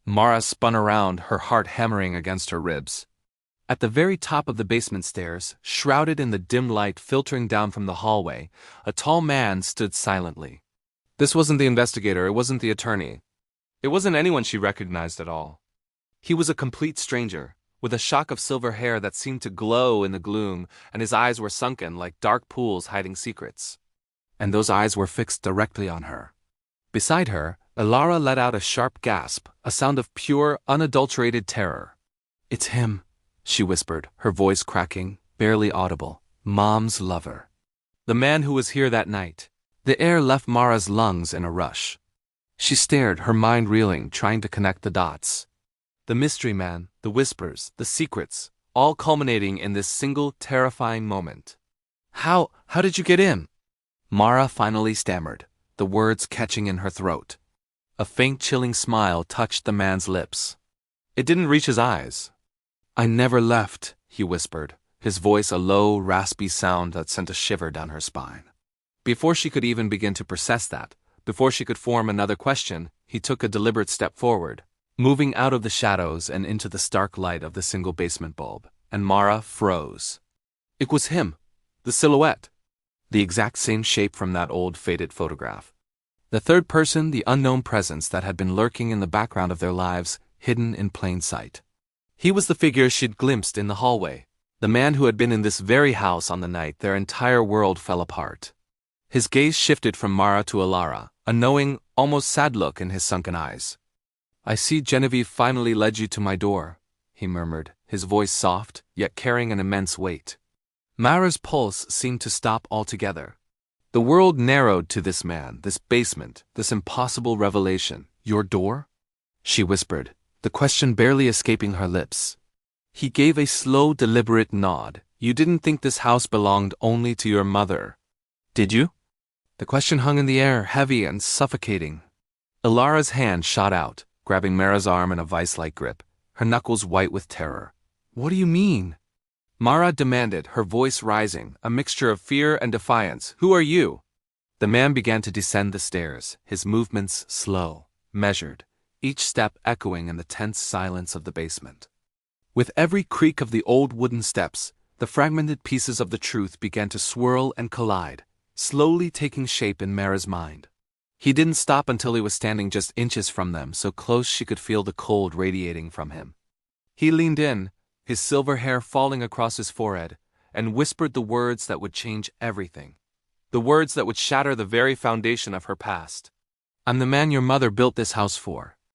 Mara spun around, her heart hammering against her ribs. At the very top of the basement stairs, shrouded in the dim light filtering down from the hallway, a tall man stood silently. This wasn't the investigator, it wasn't the attorney. It wasn't anyone she recognized at all. He was a complete stranger, with a shock of silver hair that seemed to glow in the gloom, and his eyes were sunken like dark pools hiding secrets. And those eyes were fixed directly on her. Beside her, Ilara let out a sharp gasp, a sound of pure, unadulterated terror. "It's him," she whispered, her voice cracking, barely audible. "Mom's lover. The man who was here that night." The air left Mara's lungs in a rush. She stared, her mind reeling, trying to connect the dots. The mystery man, the whispers, the secrets, all culminating in this single terrifying moment. How did you get in?" Mara finally stammered, the words catching in her throat. A faint chilling smile touched the man's lips. It didn't reach his eyes. "I never left," he whispered, his voice a low, raspy sound that sent a shiver down her spine. Before she could even begin to process that, before she could form another question, he took a deliberate step forward, moving out of the shadows and into the stark light of the single basement bulb, and Mara froze. It was him, the silhouette, the exact same shape from that old faded photograph. The third person, the unknown presence that had been lurking in the background of their lives, hidden in plain sight. He was the figure she'd glimpsed in the hallway, the man who had been in this very house on the night their entire world fell apart. His gaze shifted from Mara to Ilara, a knowing, almost sad look in his sunken eyes. "I see Genevieve finally led you to my door," he murmured, his voice soft, yet carrying an immense weight. Mara's pulse seemed to stop altogether. The world narrowed to this man, this basement, this impossible revelation. "Your door?" she whispered, the question barely escaping her lips. He gave a slow, deliberate nod. "You didn't think this house belonged only to your mother, did you?" The question hung in the air, heavy and suffocating. Ilara's hand shot out, grabbing Mara's arm in a vice-like grip, her knuckles white with terror. "What do you mean?" Mara demanded, her voice rising, a mixture of fear and defiance. "Who are you?" The man began to descend the stairs, his movements slow, measured, each step echoing in the tense silence of the basement. With every creak of the old wooden steps, the fragmented pieces of the truth began to swirl and collide, slowly taking shape in Mara's mind. He didn't stop until he was standing just inches from them, so close she could feel the cold radiating from him. He leaned in, his silver hair falling across his forehead, and whispered the words that would change everything. The words that would shatter the very foundation of her past. "I'm the man your mother built this house for.